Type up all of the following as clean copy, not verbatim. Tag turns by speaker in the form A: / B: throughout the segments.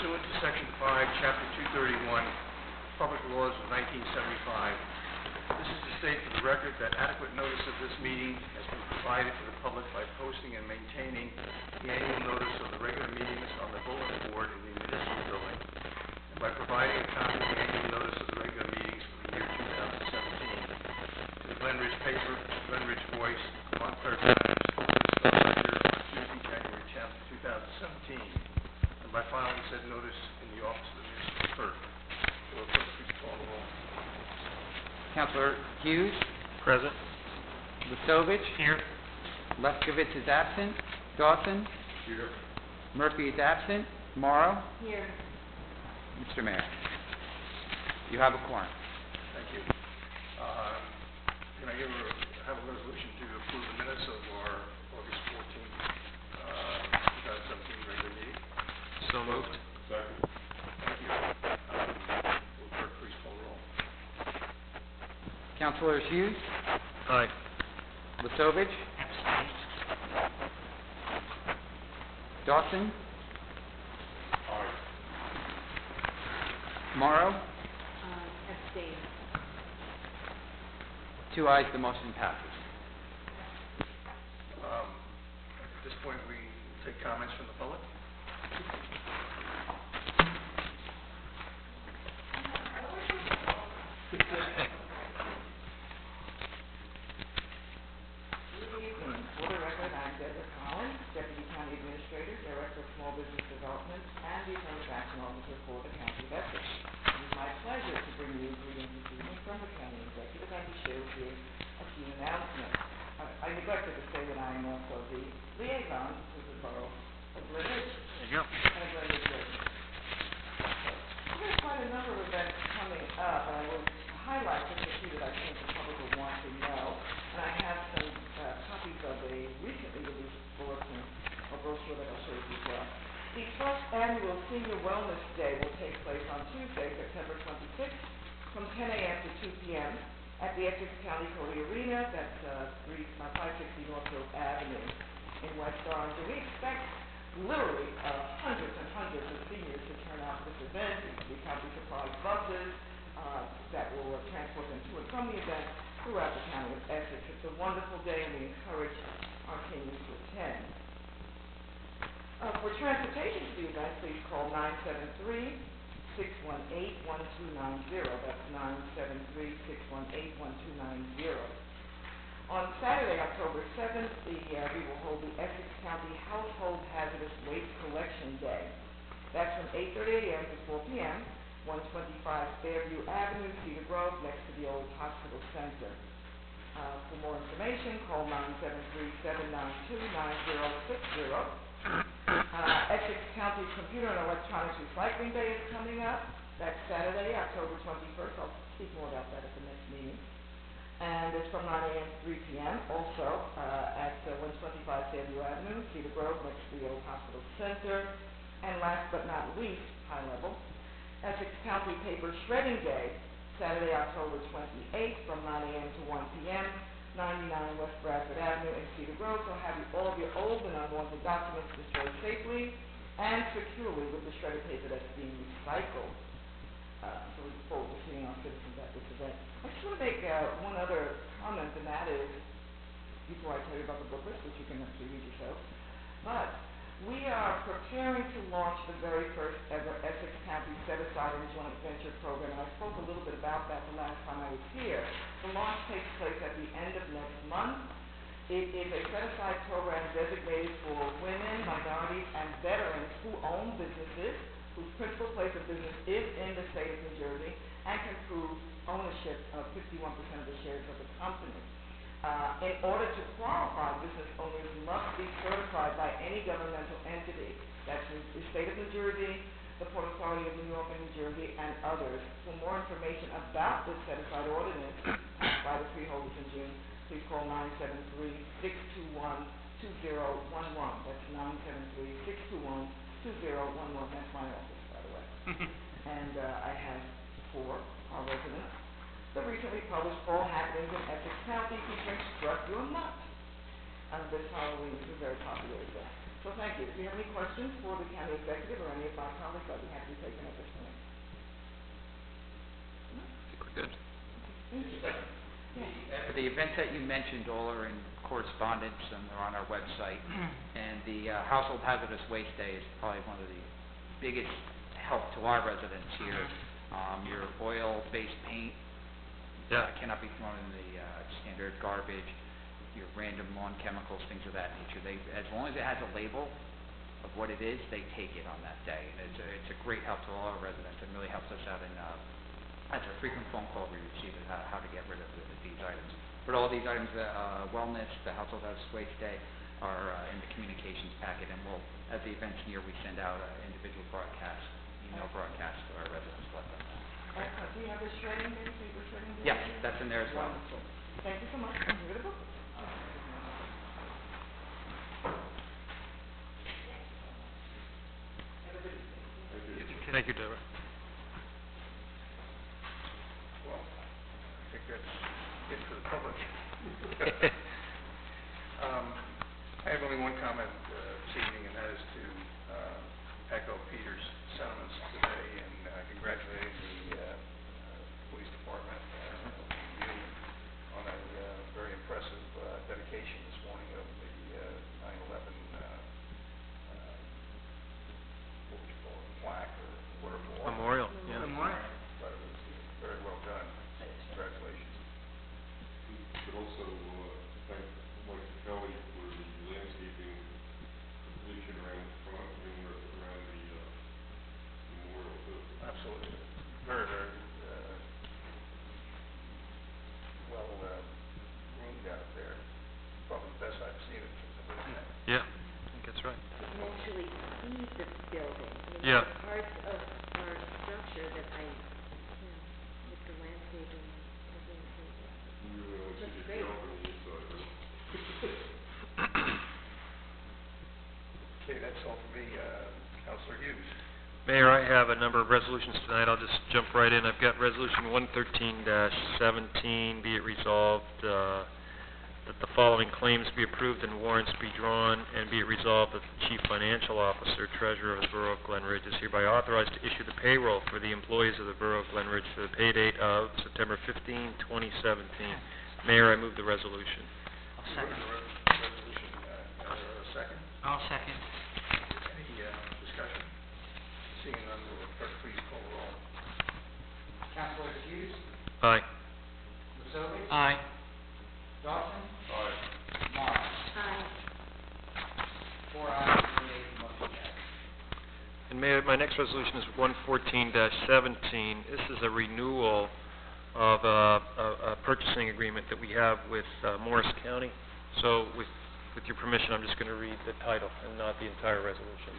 A: pursuant to Section 5, Chapter 231, Public Laws of 1975. This is to state for the record that adequate notice of this meeting has been provided to the public by posting and maintaining the annual notice of the regular meetings on the bulletin board in the municipal building, and by providing a copy of the annual notice of the regular meetings for the year 2017 to the Glen Ridge paper, Glen Ridge Voice, Montclair Times, Tuesday, January 10th, 2017, and by filing said notice in the office of the municipal clerk. Will the clerk please call the roll?
B: Councilor Hughes?
C: Present.
B: Listovich?
C: Here.
B: Lefkowitz is absent. Dawson?
A: Here.
B: Murphy is absent. Morrow?
D: Here.
B: Mr. Mayor, you have a quorum.
A: Thank you. Can I have a resolution to approve the minutes of our August 14th, 2017 regular meeting?
C: So moved.
A: Second. Thank you. Will the clerk please call the roll?
B: Councilors Hughes?
C: Aye.
B: Listovich?
C: Abstain.
B: Dawson?
A: Aye.
B: Morrow?
D: Abstain.
B: 2 ayes, the motion passes.
A: At this point, we take comments from the public.
E: For the record, I'm Deborah Collins, Deputy County Administrator, Director of Small Business Development, and the Affirmative Action Officer for the County of Essex. It is my pleasure to bring you greetings this evening from the County Executive and to share with you a few announcements. I neglected to say that I am also the liaison to the Borough of Glen Ridge.
C: There you go.
E: And Glen Ridge residents. We have quite a number of events coming up, and I will highlight just a few that I think the public will want to know. And I have some copies of a recently released bulletin, a brochure that I'll show you as well. The first annual Senior Wellness Day will take place on Tuesday, September 26th, from 10 a.m. to 2 p.m. at the Essex County Cody Arena. That's 560 Northfield Avenue in West Orange. And we expect literally hundreds and hundreds of seniors to turn out for this event. We have the surprise buses that will transport them to and from the event throughout the county of Essex. It's a wonderful day, and we encourage our seniors to attend. For transportation to the event, please call 973-618-1290. That's 973-618-1290. On Saturday, October 7th, we will hold the Essex County Household Hazardous Waste Collection Day. That's from 8:30 a.m. to 4 p.m., 125 Fairview Avenue, Cedar Grove, next to the old hospital center. For more information, call 973-792-9060. Essex County Computer and Electronics Recycling Day is coming up. That's Saturday, October 21st. I'll speak more about that at the next meeting. And it's from 9 a.m. to 3 p.m. also at 125 Fairview Avenue, Cedar Grove, next to the old hospital center. And last but not least, high level, Essex County Paper Shredding Day, Saturday, October 28th from 9 a.m. to 1 p.m., 99 West Bradford Avenue in Cedar Grove. So have all of your old and unwanted documents destroyed safely and securely with the shredded paper that's being recycled. So we look forward to seeing our citizens at this event. I just want to make one other comment, and that is, before I tell you about the booklets, which you can actually read yourself, but we are preparing to launch the very first ever Essex County Set-Aside and Joint Venture Program, and I spoke a little bit about that the last time I was here. The launch takes place at the end of next month. It is a set-aside program designated for women, minorities, and veterans who own businesses, whose principal place of business is in the state of New Jersey, and can prove ownership of 51% of the shares of the company. In order to qualify, business owners must be certified by any governmental entity. That's the state of New Jersey, the Port Authority of New York and New Jersey, and others. For more information about this set-aside ordinance passed by the freeholders in June, please call 973-621-2011. That's 973-621-2011. That's my office, by the way. And I have 4, our residents. The recently published Fall Happenings in Essex County featuring Struck Your Nut. This Halloween is a very popular event. So thank you. If you have any questions for the county executive or any of my colleagues, I'd be happy to take them at this point.
C: I think we're good.
E: Thank you.
B: For the events that you mentioned, all are in correspondence and they're on our website. And the Household Hazardous Waste Day is probably one of the biggest help to our residents here. Your oil-based paint cannot be thrown in the standard garbage. Your random lawn chemicals, things of that nature. As long as it has a label of what it is, they take it on that day. And it's a great help to all our residents. It really helps us out in that's a frequent phone call we receive is how to get rid of these items. But all these items, wellness, the Household Hazardous Waste Day, are in the communications packet. And we'll, as the event's near, we send out individual broadcasts, email broadcasts to our residents to let them know.
E: Do you have the shredding, maybe paper shredding?
B: Yes, that's in there as well.
E: Wonderful. Thank you so much. Can you read the book?
C: Thank you, Deborah.
A: Well, I think that's it for the public. I have only one comment this evening, and that is to echo Peter's sentiments today and congratulating the police department union on a very impressive dedication this morning of the 9/11 what would you call it, plaque or whatever it was.
C: Memorial. Yeah.
B: Memorial.
A: But it was very well done. Congratulations.
F: But also, thank Mike Kelly for the landscaping completion around the front and around the memorial too.
A: Absolutely. Very, very well groomed out there. Probably the best I've seen it since I've been there.
C: Yeah, I think that's right.
D: You can actually see the building. I mean,
C: Yeah.
D: there are parts of our structure that with the landscaping, I think
F: We really want to
D: looks
F: see
D: great.
F: it on the inside, huh?
A: Okay, that's all for me. Councilor Hughes.
C: Mayor, I have a number of resolutions tonight. I'll just jump right in. I've got Resolution 113-17, be it resolved that the following claims be approved and warrants be drawn, and be it resolved that the Chief Financial Officer, Treasurer of the Borough of Glen Ridge is hereby authorized to issue the payroll for the employees of the Borough of Glen Ridge for the pay date of September 15, 2017. Mayor, I move the resolution.
A: I'll second. Resolution, second.
B: I'll second.
A: Any discussion? Seeing none, will the clerk please call the roll?
B: Councilor Hughes?
C: Aye.
B: Lusovich?
C: Aye.
B: Dawson?
F: Aye.
B: Morrow?
D: Aye.
B: 4 ayes, no nays, the motion carries.
C: And Mayor, my next resolution is 114-17. This is a renewal of a purchasing agreement that we have with Morris County. So with your permission, I'm just going to read the title and not the entire resolution.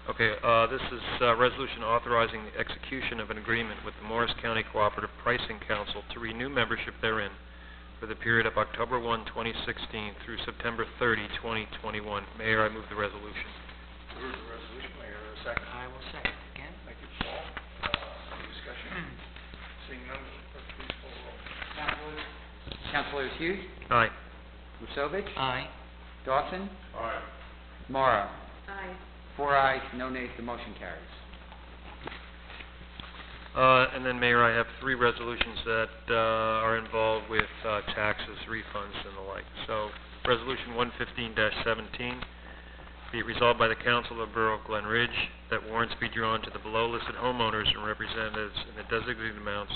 C: Okay, this is a resolution authorizing the execution of an agreement with the Morris County Cooperative Pricing Council to renew membership therein for the period of October 1, 2016 through September 30, 2021. Mayor, I move the resolution.
A: Move the resolution. May I have a second?
B: I will second again.
A: Thank you, Paul. Any discussion? Seeing none, will the clerk please call the roll?
B: Councilors Hughes?
C: Aye.
B: Lusovich?
G: Aye.
B: Dawson?
F: Aye.
B: Morrow?
D: Aye.
B: 4 ayes, no nays, the motion carries.
C: And then, Mayor, I have three resolutions that are involved with taxes, refunds, and the like. So, Resolution 115-17, be it resolved by the Council of the Borough of Glen Ridge that warrants be drawn to the below-listed homeowners and representatives in the designated amounts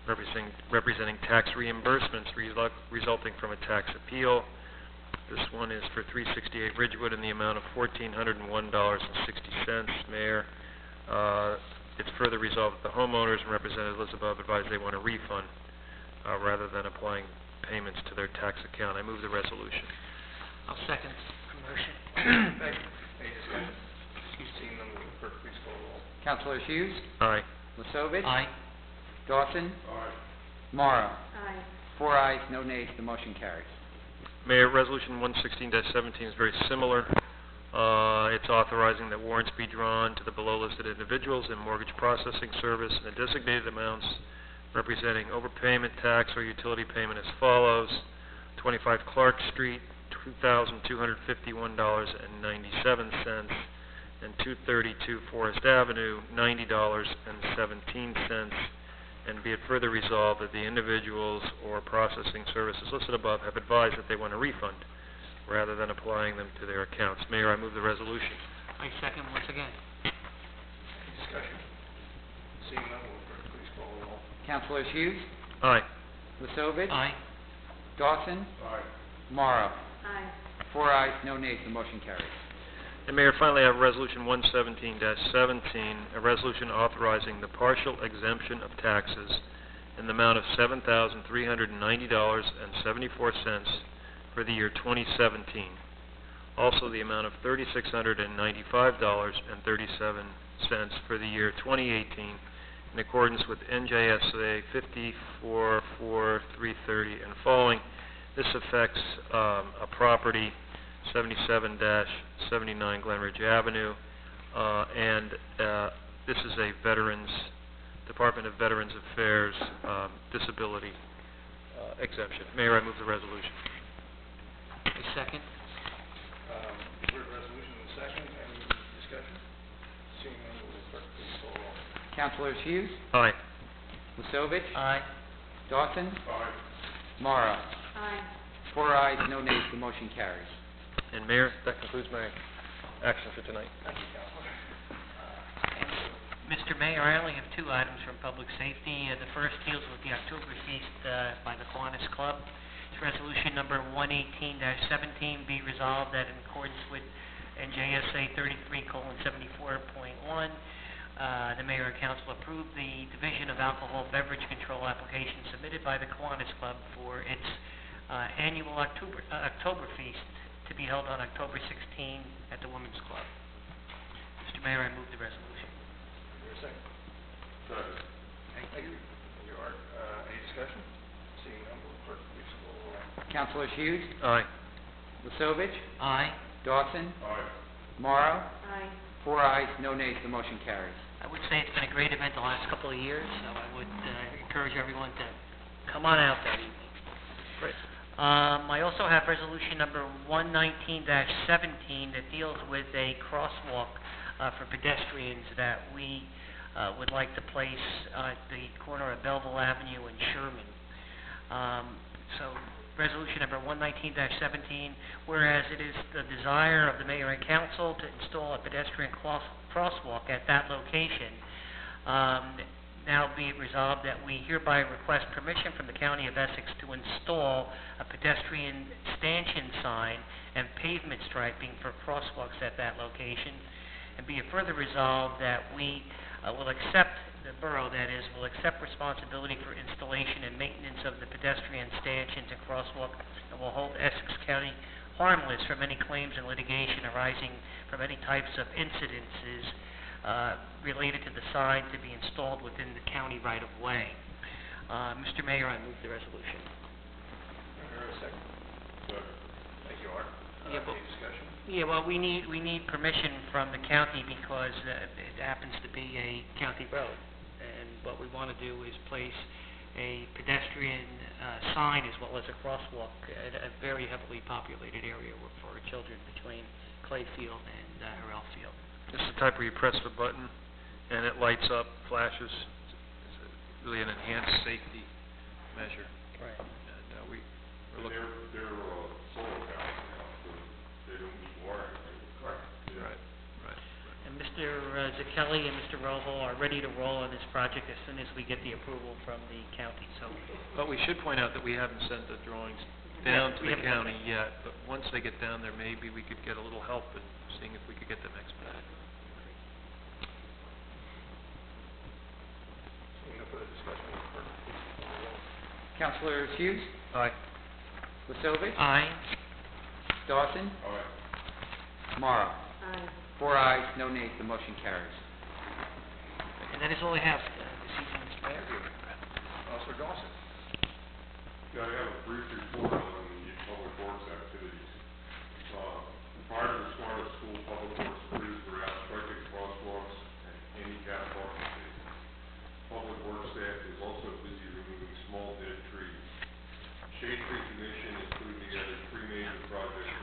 C: representing tax reimbursements resulting from a tax appeal. This one is for 368 Ridgewood in the amount of $1,401.60. Mayor, it's further resolved that the homeowners and representatives above advise they want a refund rather than applying payments to their tax account. I move the resolution.
G: I'll second the motion.
A: Thank you. Any discussion? Seeing none, will the clerk please call the roll?
B: Councilors Hughes?
C: Aye.
B: Lusovich?
G: Aye.
B: Dawson?
F: Aye.
B: Morrow?
D: Aye.
B: 4 ayes, no nays, the motion carries.
C: Mayor, Resolution 116-17 is very similar. It's authorizing that warrants be drawn to the below-listed individuals in mortgage processing service in the designated amounts representing overpayment tax or utility payment as follows: 25 Clark Street, $2,251.97, and 232 Forest Avenue, $90.17. And be it further resolved that the individuals or processing services listed above have advised that they want a refund rather than applying them to their accounts. Mayor, I move the resolution.
G: I second once again.
A: Any discussion? Seeing none, will the clerk please call the roll?
B: Councilors Hughes,
C: Aye.
B: Lucovich,
G: Aye.
B: Dawson,
F: Aye.
B: Morrow.
D: Aye.
B: 4 ayes, no nays, the motion carries.
C: And Mayor, finally, I have Resolution 117-17, a resolution authorizing the partial exemption of taxes in the amount of $7,390.74 for the year 2017. Also, the amount of $3,695.37 for the year 2018, in accordance with NJSA 544330 and following. This affects a property 77-79 Glen Avenue, and this is a Department of Veterans Affairs disability exemption. Mayor, I move the resolution.
G: I second.
A: You've heard the resolution in second. Any discussion? Seeing none, will the clerk please call the roll?
B: Councilors Hughes,
C: Aye.
B: Lucovich,
G: Aye.
B: Dawson,
F: Aye.
B: Morrow.
D: Aye.
B: 4 ayes, no nays, the motion carries.
C: And Mayor, that concludes my action for tonight.
A: Thank you, Councilor.
G: Mr. Mayor, I only have two items from Public Safety. The first deals with the October feast by the Kiwanis Club. It's resolution number 118-17, be resolved that in accordance with NJSA 33:74.1, the Mayor and Council approve the Division of Alcohol Beverage Control application submitted by the Kiwanis Club for its annual October feast to be held on October 16 at the Women's Club. Mr. Mayor, I move the resolution.
A: Is there a second?
F: Second.
A: Thank you. You are, any discussion? Seeing none, will the clerk please call the roll?
B: Councilors Hughes,
C: Aye.
B: Lucovich,
G: Aye.
B: Dawson,
F: Aye.
B: Morrow.
D: Aye.
B: 4 ayes, no nays, the motion carries.
G: I would say it's been a great event the last couple of years, so I would encourage everyone to come on out that evening.
C: Great.
G: I also have resolution number 119-17 that deals with a crosswalk for pedestrians that we would like to place at the corner of Belleville Avenue and Sherman. So, resolution number 119-17, whereas it is the desire of the Mayor and Council to install a pedestrian crosswalk at that location, now be it resolved that we hereby request permission from the County of Essex to install a pedestrian stanchion sign and pavement striping for crosswalks at that location, and be it further resolved that we will accept, the borough that is, will accept responsibility for installation and maintenance of the pedestrian stanchions and crosswalk, and will hold Essex County harmless from any claims and litigation arising from any types of incidences related to the sign to be installed within the county right-of-way. Mr. Mayor, I move the resolution.
A: Is there a second?
F: Second.
A: Thank you, Art.
G: Yeah, but-
A: Any discussion?
G: Yeah, well, we need permission from the county because it happens to be a county road. And what we want to do is place a pedestrian sign as well as a crosswalk at a very heavily populated area for children between Clayfield and Harrell Field.
C: This is the type where you press the button and it lights up, flashes. It's really an enhanced safety measure.
G: Right.
C: And we're
F: And
C: looking.
F: they're solar panels now, so they don't need wiring, right?
A: Correct.
F: Yeah.
C: Right.
G: And Mr. Zacchelli and Mr. Roval are ready to roll on this project as soon as we get the approval from the county, so.
C: But we should point out that we haven't sent the drawings down to
G: we
C: the
G: haven't.
C: county yet, but once they get down there, maybe we could get a little help in seeing if we could get them expedited.
A: Seeing no further discussion, will the clerk please call the roll?
B: Councilors Hughes,
C: Aye.
B: Lucovich,
G: Aye.
B: Dawson,
F: Aye.
B: Morrow.
D: Aye.
B: 4 ayes, no nays, the motion carries.
G: And that is all I have this evening, Mr. Mayor.
A: Counselor Dawson.
F: Yeah, I have a brief report on the public works activities. Prior to the start of school, public works crews were out striping crosswalks and handicap parking spaces. Public works staff is also busy removing small dead trees. Shade Tree Commission is putting together 3 major projects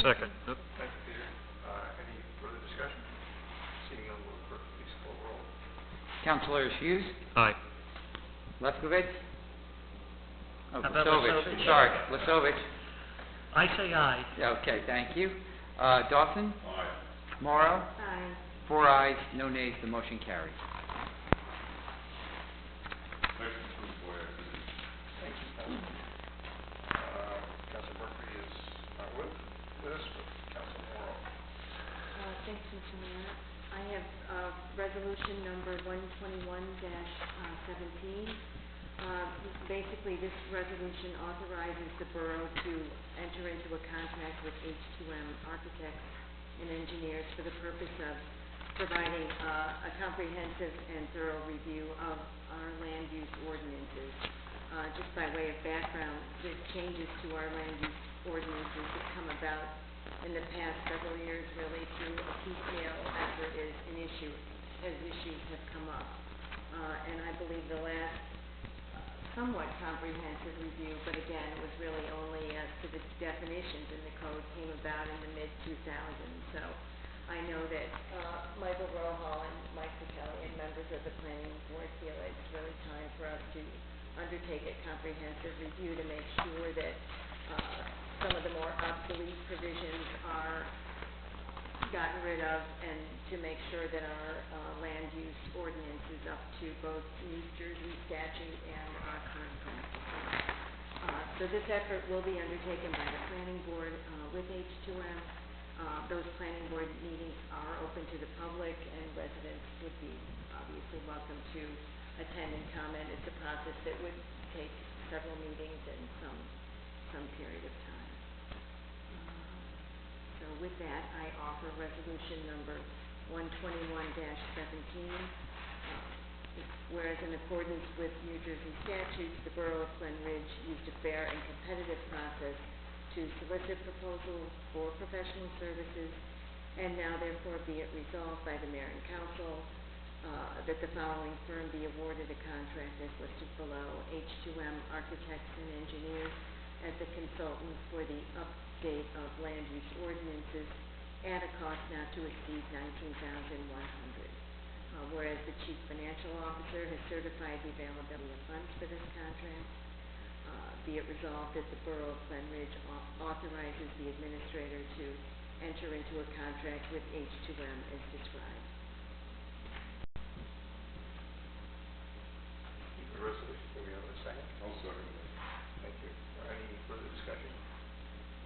C: Second. Yep.
A: Thank you, Peter. Any further discussion? Seeing none, will the clerk please call the roll?
B: Councilors Hughes,
C: Aye.
B: Lefkovich. Oh,
G: How about
B: Lesovich.
G: Lesovich?
B: Sorry, Lesovich.
G: I say aye.
B: Yeah, okay, thank you. Dawson,
F: Aye.
B: Morrow,
D: Aye.
B: 4 ayes, no nays, the motion carries.
F: Next is school board activities.
A: Thank you, Councilman. Council Murphy is not with us, but Council Morrow.
D: Thanks, Mr. Mayor. I have, resolution number 121-17. Basically, this resolution authorizes the borough to enter into a contract with H2M Architects and Engineers for the purpose of providing, a comprehensive and thorough review of our land use ordinances. Just by way of background, the changes to our land use ordinances have come about in the past several years, really through a piecemeal effort as issues have come up. And I believe the last somewhat comprehensive review, but again, it was really only as to the definitions in the code came about in the mid-2000s. So I know that Michael Rohal and Mike Patelli and members of the planning board feel it's really time for us to undertake a comprehensive review to make sure that some of the more obsolete provisions are gotten rid of, and to make sure that our land use ordinance is up to both New Jersey statute and our current practices. So this effort will be undertaken by the planning board with H2M. Those planning board meetings are open to the public, and residents would be obviously welcome to attend and comment. It's a process that would take several meetings and some period of time. So with that, I offer resolution number 121-17, whereas in accordance with New Jersey statutes, the Borough of Glen Ridge used a fair and competitive process to solicit proposals for professional services, and now therefore be it resolved by the mayor and council that the following firm be awarded a contract as listed below: H2M Architects and Engineers as the consultant for the update of land use ordinances at a cost not to exceed $19,100. Whereas the chief financial officer has certified the availability of funds for this contract, be it resolved that the Borough of Glen Ridge authorizes the administrator to enter into a contract with H2M as described.
A: The resolution, do we have a second?
F: I'll second that.
A: Thank you. Any further discussion?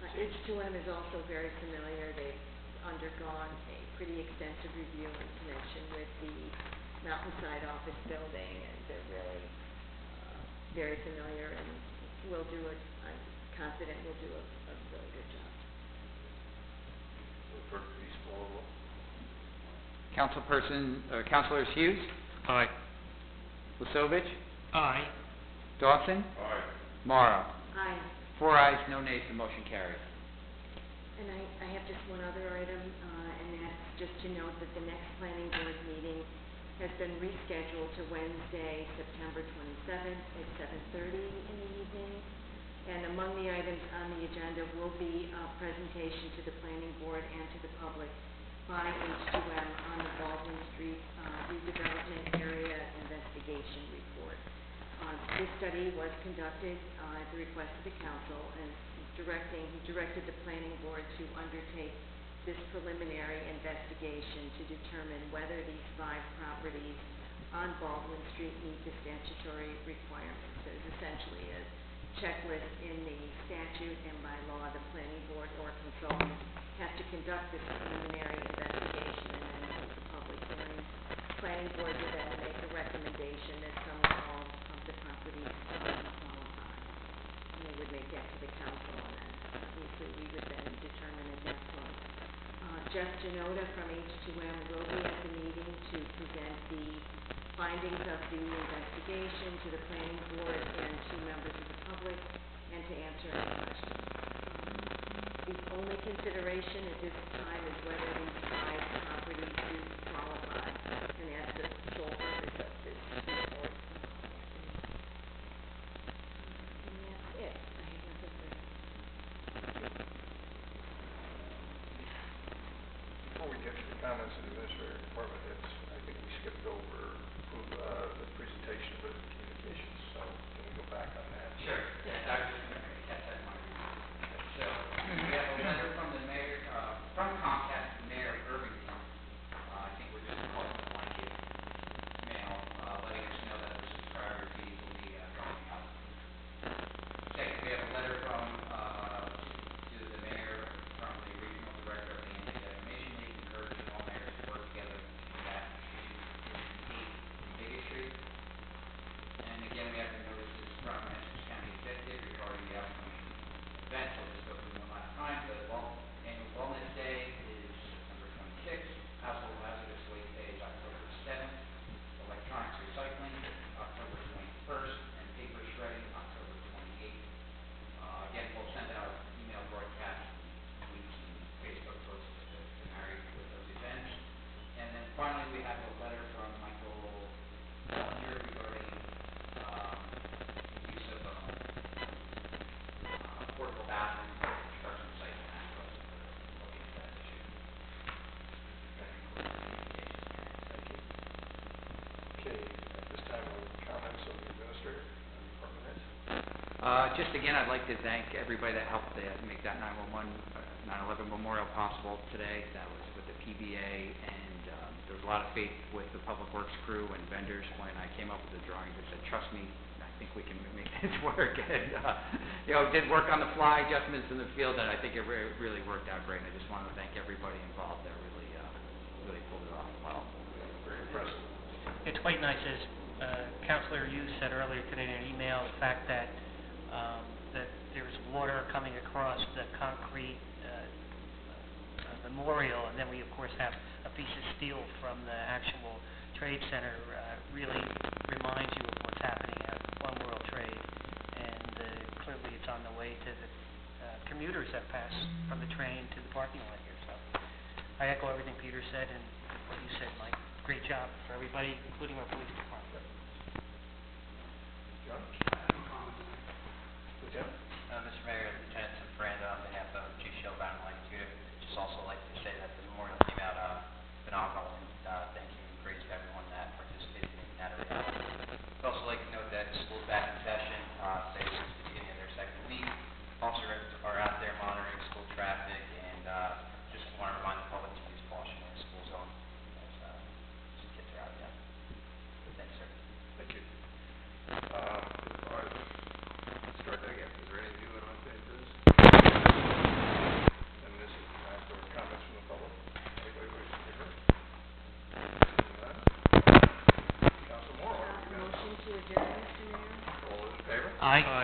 D: H2M is also very familiar. They've undergone a pretty extensive review in connection with the Mountainside office building, and they're really very familiar, and I'm confident will do a really good job.
A: Will the clerk please call the roll?
B: Councilors Hughes,
C: Aye.
B: Lesovich,
G: Aye.
B: Dawson,
F: Aye.
B: Morrow.
D: Aye.
B: 4 ayes, no nays, the motion carries.
D: And I have just one other item, and that's just to note that the next planning board meeting has been rescheduled to Wednesday, September 27th at 7:30 in the evening. And among the items on the agenda will be a presentation to the planning board and to the public by H2M on the Baldwin Street redevelopment area investigation report. This study was conducted at the request of the council, and he directed the planning board to undertake this preliminary investigation to determine whether these 5 properties on Baldwin Street meet the statutory requirements. There's essentially a checklist in the statute, and by law, the planning board or consultant has to conduct this preliminary investigation and then hold the public hearing. Planning board would then make a recommendation that some or all of the properties qualify. And they would make that to the council, and then obviously we would then determine at that point. Jeff Janota from H2M will be at the meeting to present the findings of the investigation to the planning board and to members of the public, and to answer any questions. The only consideration at this time is whether these 5 properties do qualify, and that's the sole purpose of this report. And that's it. I have nothing further.
A: comments of the administrative department heads. I think we skipped over the presentation of the communications, so can we go back on that?
B: Sure. Yeah, I was just going to catch that in my review. So, we have a letter from the mayor, from Comcast, the mayor of Irvington. I think we're just calling it blanket mail, letting us know that the subscriber fees will be going up. Second, we have a letter from, to the mayor from the regional director of the Anti-Defamation League, encouraging all mayors to work together to combat hate and bigotry. And again, we have the notices from Essex County Executive regarding the upcoming events. I'll just go through them one last time. The annual Wellness Day is September 26th. Household Hazardous Waste Day is October 7th. Electronics Recycling, October 21st. And Paper Shredding, October 28th. Again, we'll send out email broadcasts, tweets, and Facebook posts to marry with those events. And then finally, we have a letter from Michael Walter regarding use of portable bathrooms at construction sites and ask us to look into that issue. That concludes the communications.
A: Thank you. Okay, at this time, we'll comments of the administrative department heads.
B: Just again, I'd like to thank everybody that helped make that 9/11 memorial possible today. That was with the PBA, and there was a lot of faith with the Public Works crew and vendors when I came up with the drawings. They said, trust me, I think we can make this work. And, did work on the fly, adjustments in the field, and I think it really worked out great. And I just want to thank everybody involved that really pulled it off well.
A: Very impressive.
G: It's quite nice, as Councilor Hughes said earlier today in an email, the fact that there's water coming across the concrete memorial, and then we, of course, have a piece of steel from the actual trade center, really reminds you of what's happening at One World Trade, and clearly it's on the way to the commuters that pass from the train to the parking lot here. So I echo everything Peter said and what you said, Mike. Great job for everybody, including our police department.
A: John? Lieutenant?
H: Mr. Mayor, Lieutenant Simferando, on behalf of Chief Showbound and Lanitude, just also like to say that the memorial came out phenomenal, and thank you and praise to everyone that participated in making that a reality. I'd also like to note that school's back in session. Today is the beginning of their second week. Officers are out there monitoring school traffic, and just want to remind the public to use caution in the school zone as kids are out there. Thanks, sir.
A: Thank you. All right, let's start that again. Is there anything you would like to add to this? And this is time for comments from the public. Anybody wish to be heard? Seeing none? Council Moore, what do you got?
D: Motion to adjourn, Mr. Mayor?
A: All those in favor?
G: Aye.